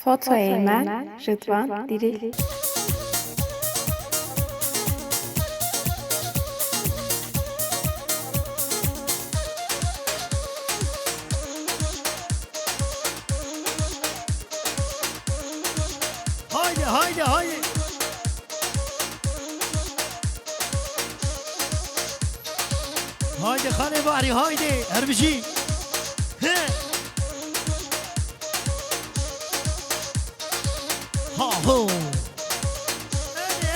فاطمه من رضوان دیری. هایده هایده هایده هایده خانه باری هایده هر بشی ها هو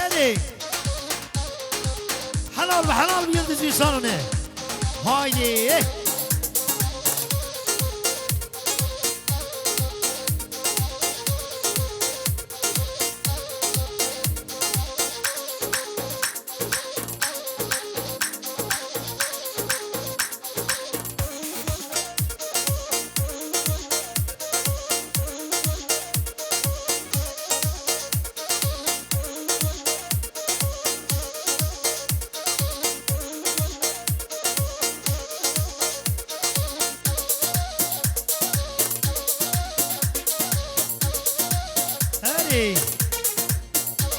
ادي حلال بحلال بيلدز بيصارونه هايدي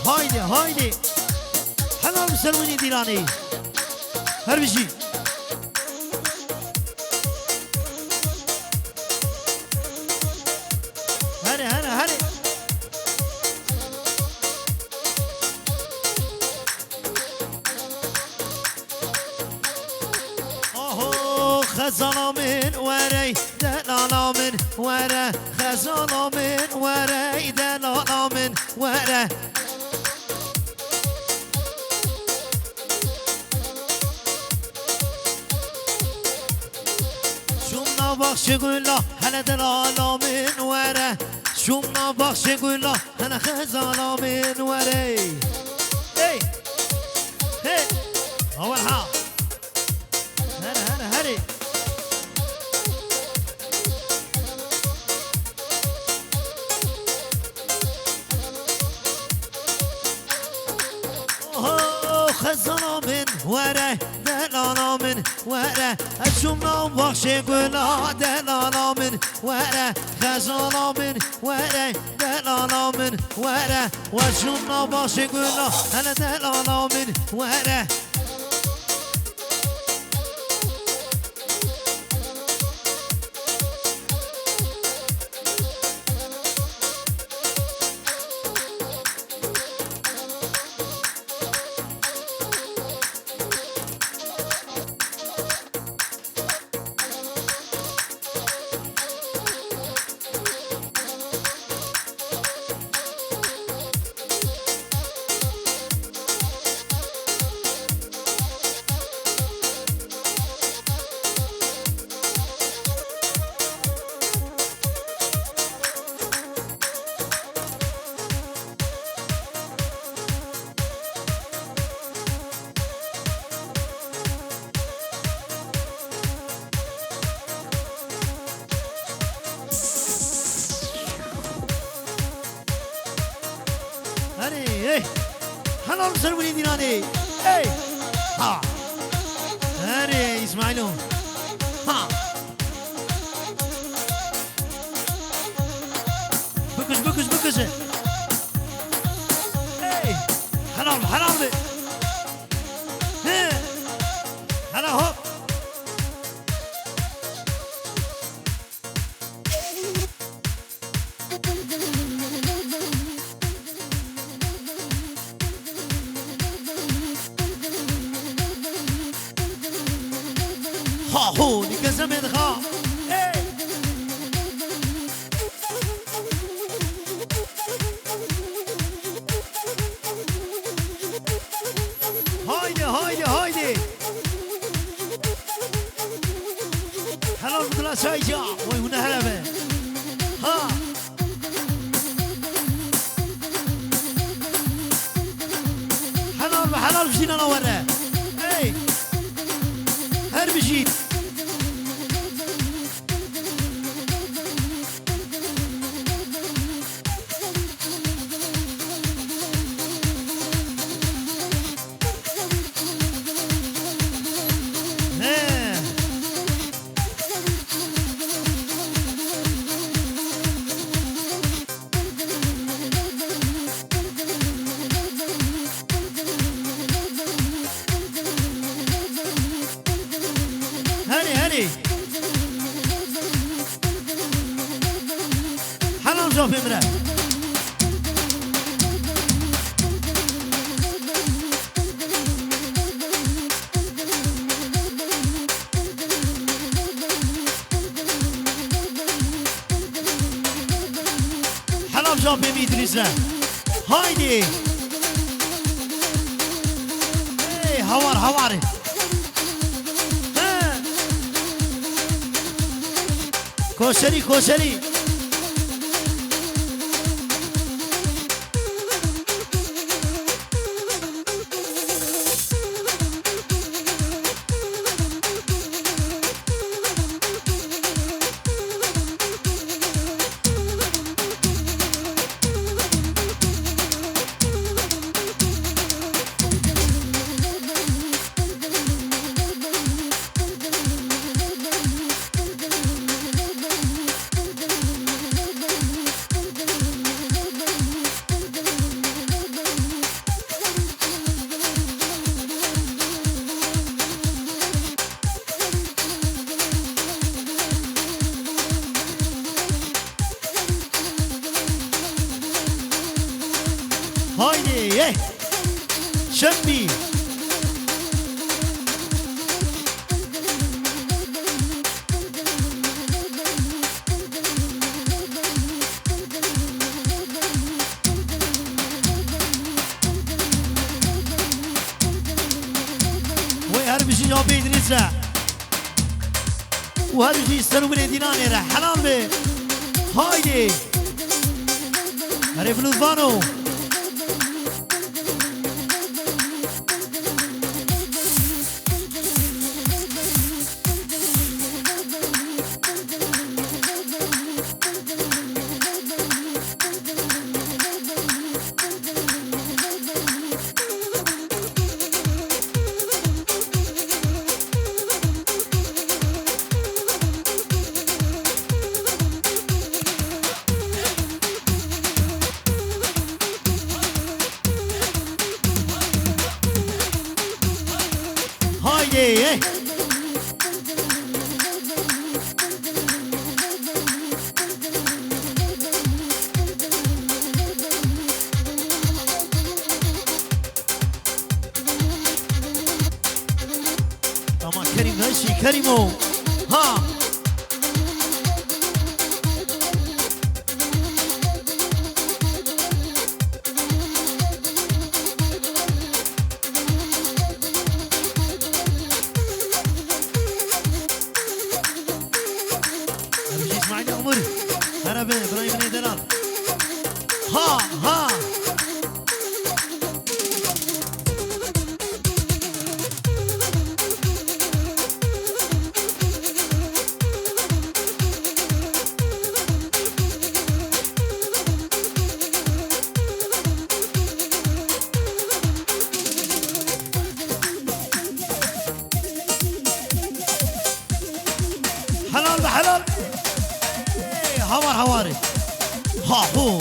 هايدي هايدي حلال مسلموني ديراني هر بشي هري هري هري اوهو خزانا من وري دلالا من ورا خزانا من وري دلالا من ورا بخش گلا هنه دلالا من وره شومنا بخش گلا هنه خزالا من وره هی هی اول ها هنه هنه هنه خزانا من وره دلالا من وره شومنا بخش گلا دلالا من وره خزانا من وره دلالا من وره و شومنا بخش گلا هنه دلالا من وره حلال مسلموني ديناني اي ها هاري اسماعيلو ها بكش بكش بكش اي حلال حلال هلا هوب هو نكسم يدخل هايدي هايدي هايدي حلال بدلا سايجا ويهونا هلبة ها حلال بحلال بجينا نورة اي هر بجيت جا بمره حلام جا بمیدریزه هایدی هوار هواره کوشری کوشری هایدی شمی وی هر بشی جا بیدریزه و هر بشی سنو من دینانه را حلال به هایدی هره فلوفانو هایدی اما کریم هشی کریمو ها هربه ابراهيم نيدلال ها ها حلال بحلال هوار هواري ها هو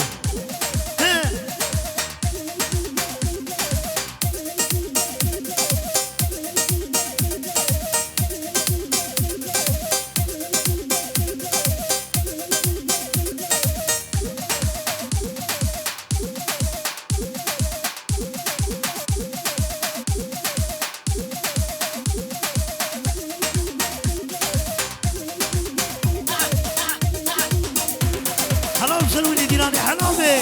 سلوني ديراني حلامي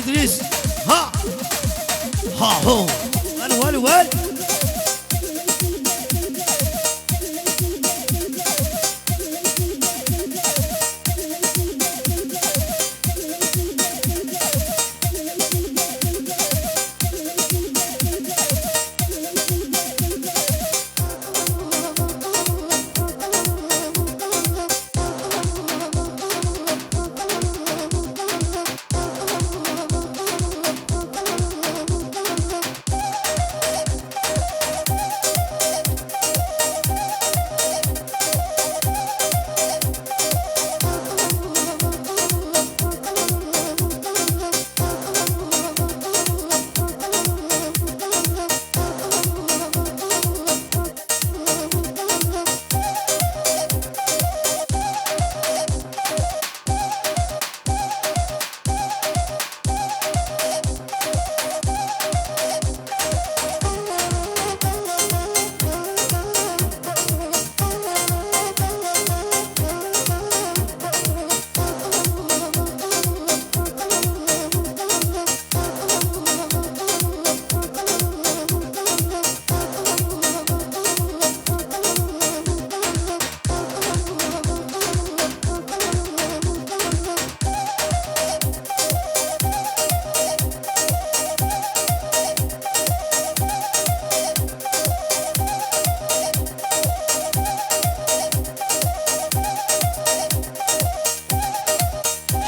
إدريس ها ها هو ول ول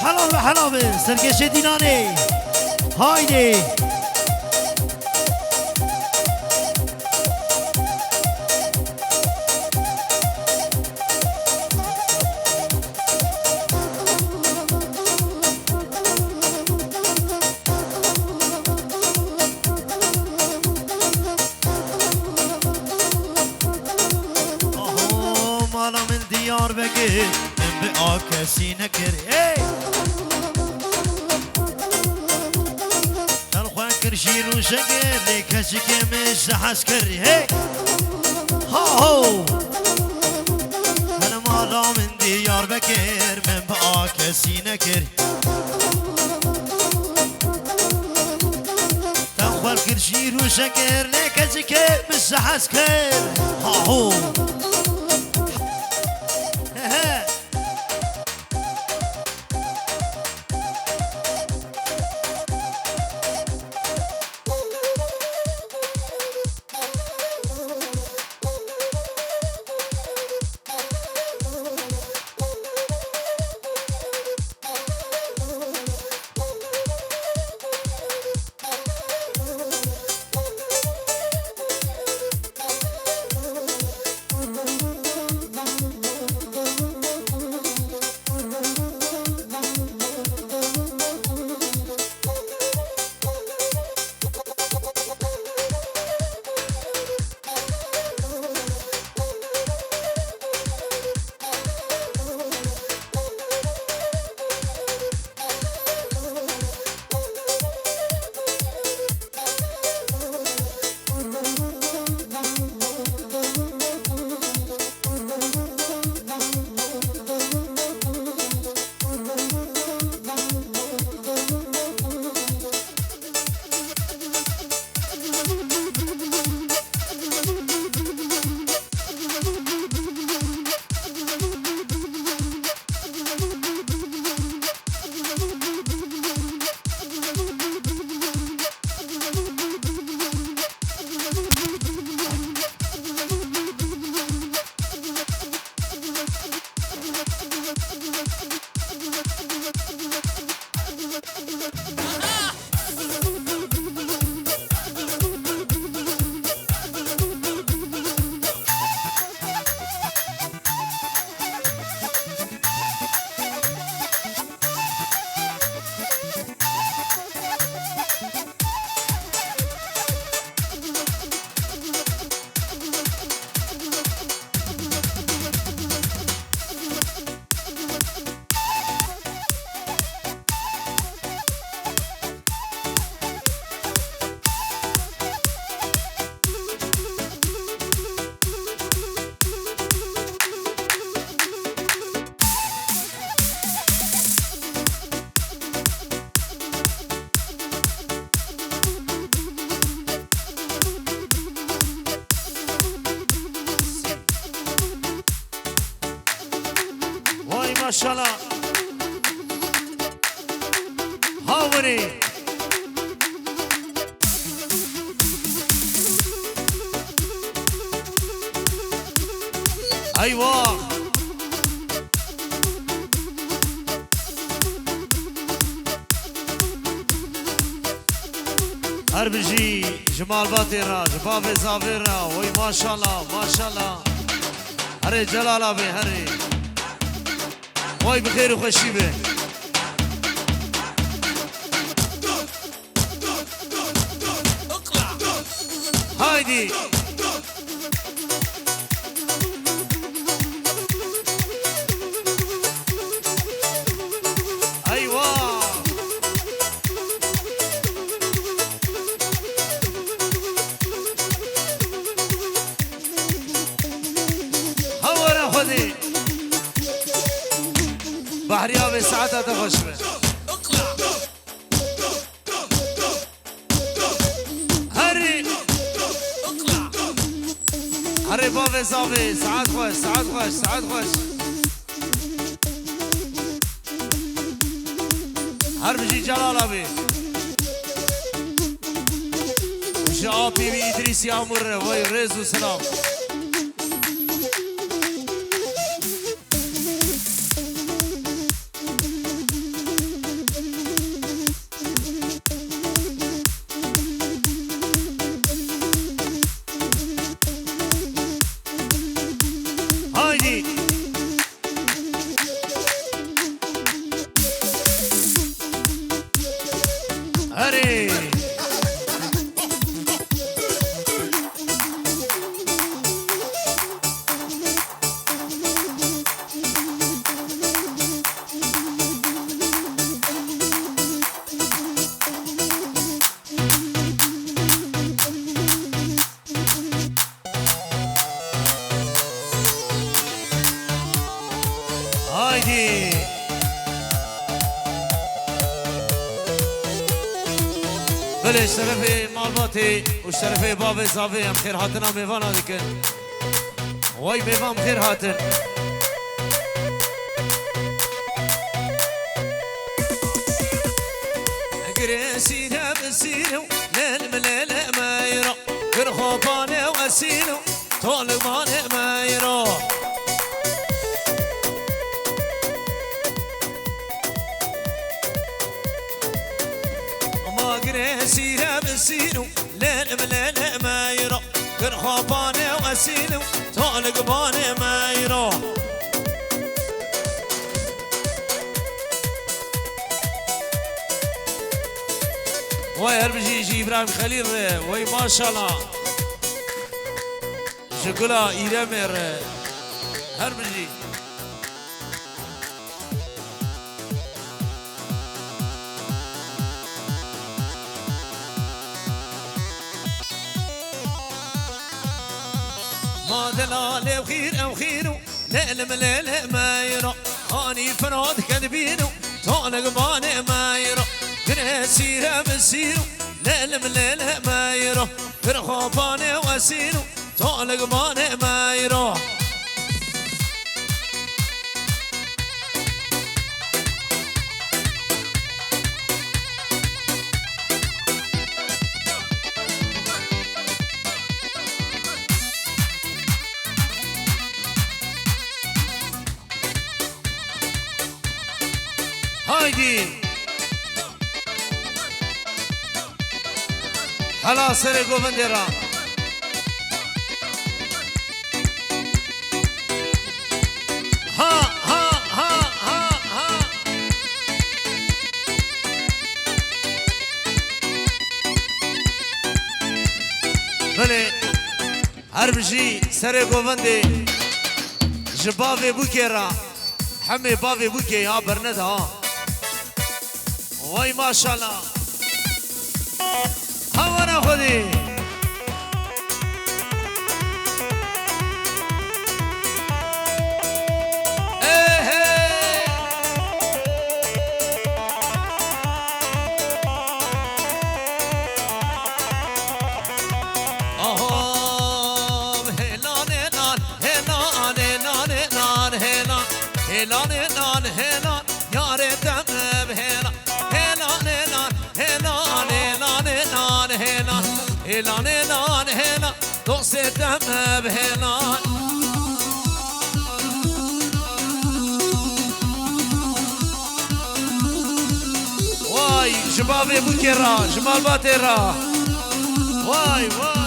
حلال به حلال سرکش دینانه هایده مالا من دیار بگیر من به آکسی نکری تلخوان کرشی رو شگر لی کسی که مش حس کری ها هو من مالا من دیار بگیر من به آکسی نکری تلخوان کرشی رو شگر لی کسی که مش حس کری ها هو ماشاءالله هاوري ايوه هربجي جمال باطيرا جباب زافيرا وي ما شاء الله ما شاء الله هري جلال ابي هري وای بخیر و خوشی به هایدی ایوا هورا خودی بحرية بساعتها تخش به هري هري بابي صافي ساعات خوش ساعات خوش ساعات خوش هر بجي جلال ابي وشعابي بي ادريس يا مره وي ريز وسلام بله شرف مالباتی و شرف باب زاوی هم خیر هاتنا میوانا دیکن وای میوام خیر هاتن اگر سیره بسیرو للملل ما يرى كرخوبانه واسينو طالبانه ما يرى ما قريسيها بسينو للملل ما يرى كرخوبانه واسينو طالبانه ما يرى وای هر بجی ابراهیم خلیل وای ماشاءالله شکلا ایرمر هر بجی ما دلال وخير او خيرو ليل مليل ما يرى اني فراد كذبينو طالق باني ما يرى سيرة بسيرو ليل مليل ما يرى فرخوباني واسينو طالق باني ما يرى هايدي هلا سر گووندرا ها ها ها ها ها بله هر بجی سر گوونده جباوی بوکرا همه باوی بوکی ها برنده ها وای ماشاءالله هوانا خودی هلان هلان هلان دوست دم بهلان وای شباب بوکرا شمال باترا وای وای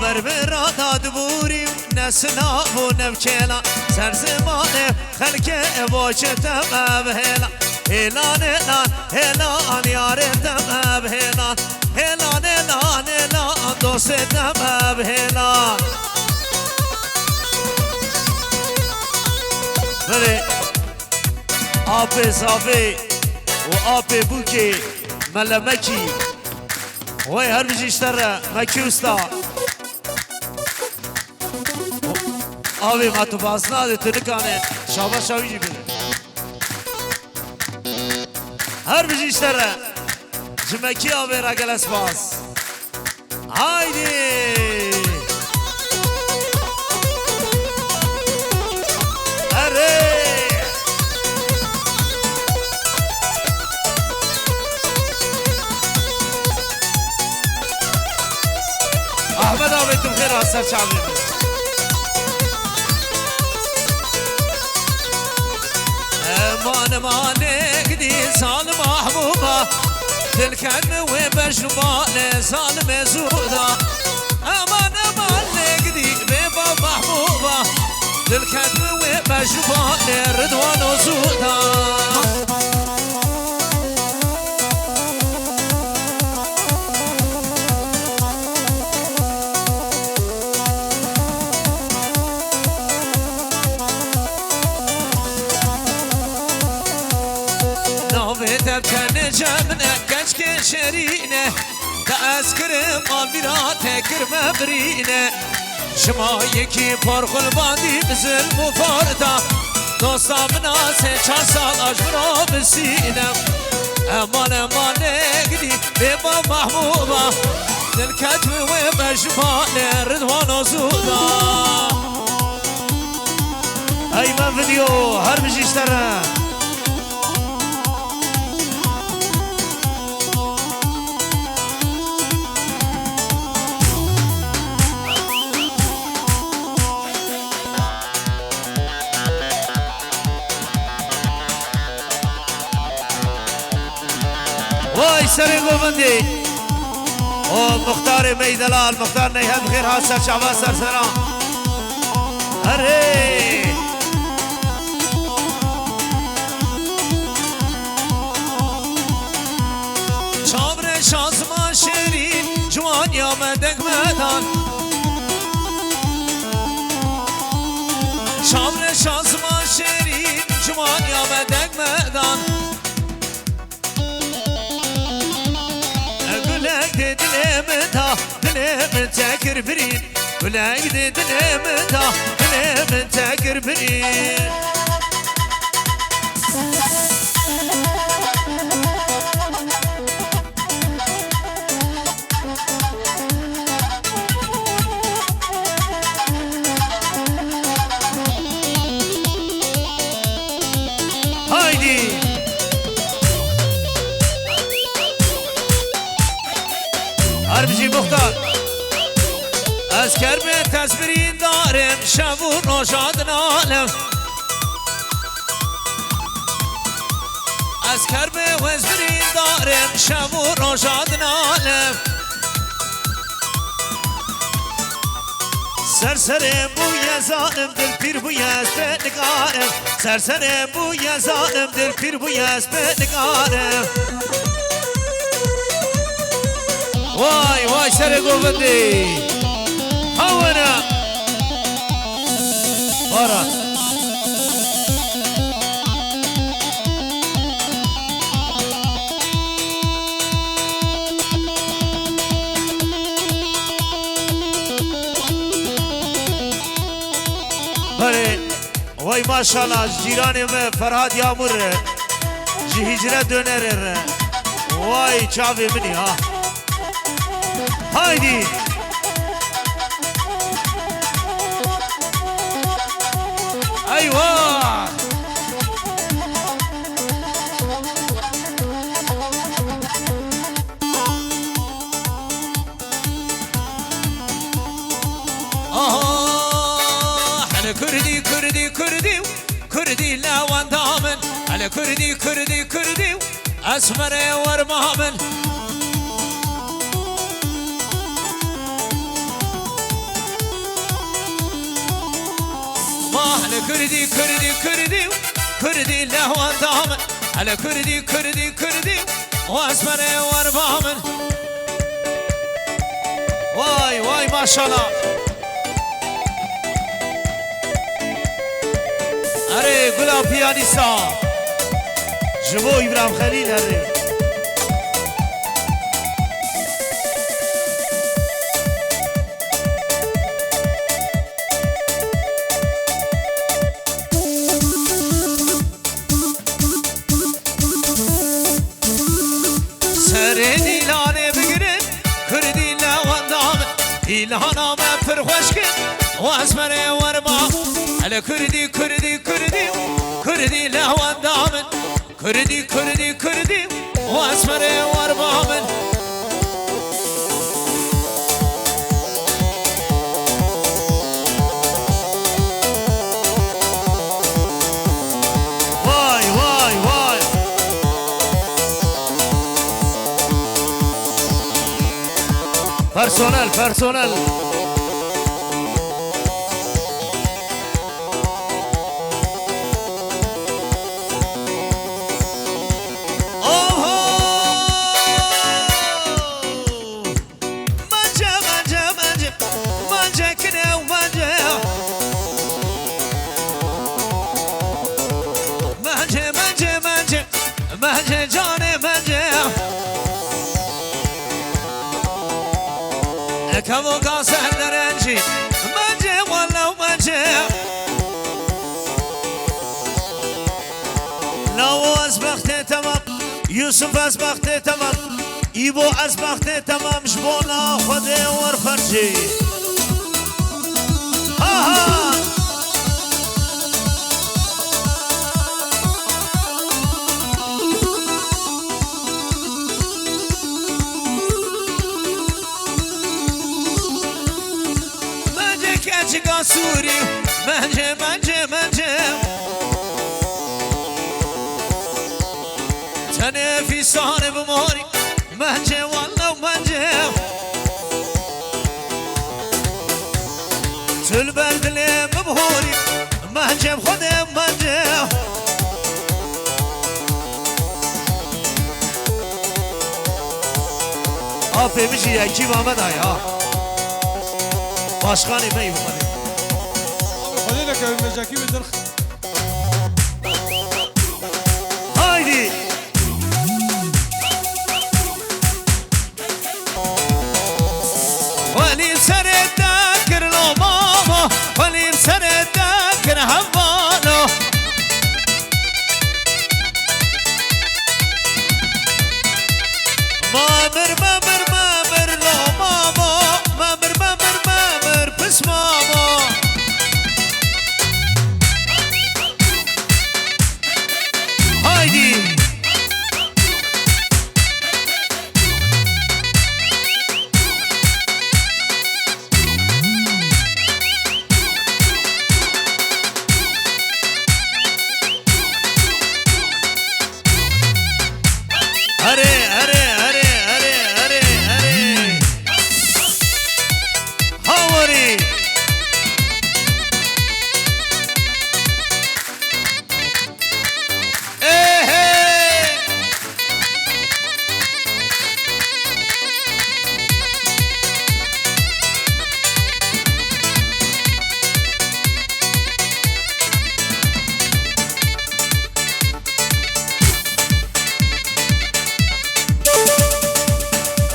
بربرا داد بوری نسنا و نبچلا سر زمان خلک واجتم بهلا هلان هلان هلان یارتم بهلا هلان هلان هلان دوستم بهلا بله آب صافی و آب بوکی ملمکی وای هر بجیشتر مکی استا آبی ما تو باز ناده تنکانه شابه شاوی جی بده هر بجیشتره جمکی آبی را گلس باز هایدی اره احمد آبی تو خیر آسر چاوی مان مانك دي صال محبوبة تلكن وبشمال صال مزودة امان مانك دي بيبا محبوبة تلكن وبشمال رضوان وزودة جمنه کشک شرینه اسکرم آلمیرا تکر مبرینه شما یکی پرخل باندی بزل مفاردا دوستا مناسه 4 سال اجبرا بسینم امان نگدی ببا محبوبا دل کتم و بجبان رضوان و زودا ای من ویدیو هر بجیشتره وای سر گوبندی او مختار میدلال مختار نیهد خیر ها سر شعبا سر سران اره چامر شازمان شیرین جوان یا مدک مدان چامر شازمان شیرین جوان یا مدک مدان دلم تاكر برين ولا يدي دلم تاكر برين هايدي هربجي مختار أذكر بتصبرين دارم شبو نشاد نالم أذكر بوزبرين دارم شبو نشاد نالم سرسرم بويا ظالم دل پیر بويا اسبت نگارم سرسرم بويا ظالم دل پیر بويا اسبت نگارم واي واي سر گوبندی هوانا بارا بله وای ماشاءالله جیرانی من فرهاد یامور جی هجره دونر وای چاوی منی ها هایدی ایوه على كردي كردي كردي كردي لا واندامن على كردي كردي كردي اسمر ورمامن ما على كردي كردي كردي كردي لا واندامن على كردي كردي كردي واسمر ورمامن واي واي ما شاء الله اره گلاب پیانیستا جبو ابراهیم خلیل اره سر دیلانه بگیرن کردی لواندام دیلانام پر خوش کن و از من ورما على كردي كردي كردي كردي لهوان دامن كردي كردي كردي واسمر وربامن واي واي واي بيرسونال بيرسونال ماشي مانجي والله مانجي لو أسبختي تمام يوسف أسبختي تمام إيبو أسبختي تمام جبونا خدي ورفرجي ها مانجي كاتشيكا سوري مانجي مانجي مانجي تاني في سهر بموري مانجي والله مانجي تلبل بلي مبهوري مانجي بخدي مانجي آفه میشی یکی با آمد ها باشخانی می بخوری خلي لك المجاكي بدرخ هایدی ولي سرد ذاكر لو ماما ولي سرد ذاكر حفانو مامر لو ماما مامر بس ماما هايدي هري هاوري ايه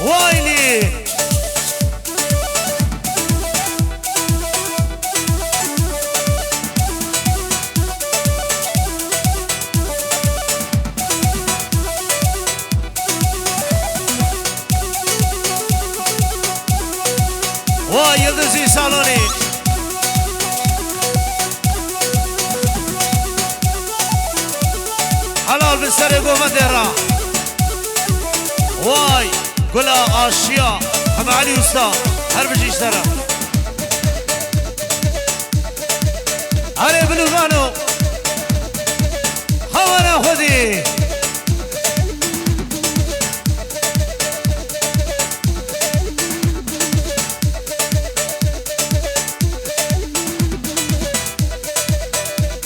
وايلي واي يلدزي سالوني حلال بالسر قوم ديرا واي قلا اشياء هم علي استاذ هر بجي اشترى علي بلوغانو هوانا خذي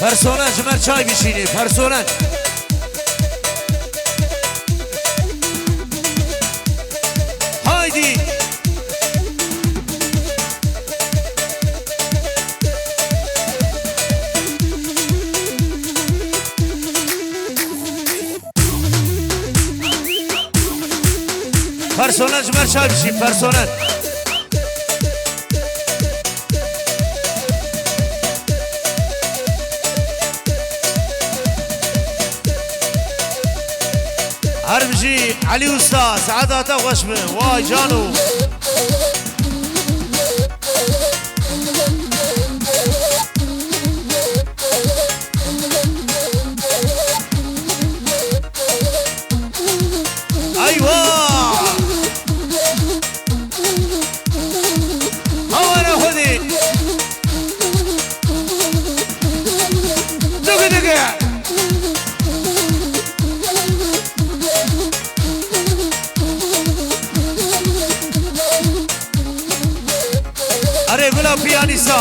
پرسونج من چای میشینی پرسونج هایدی پرسونج من چای میشین پرسونج هربجي علي استاذ سعادة وشمه واي جانو ايوه هو انا خذي دقيقة अरे गुलाब पियानिसा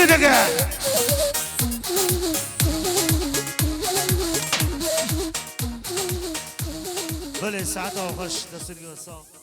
دقه دقه بله ساعت آخش دستور صاف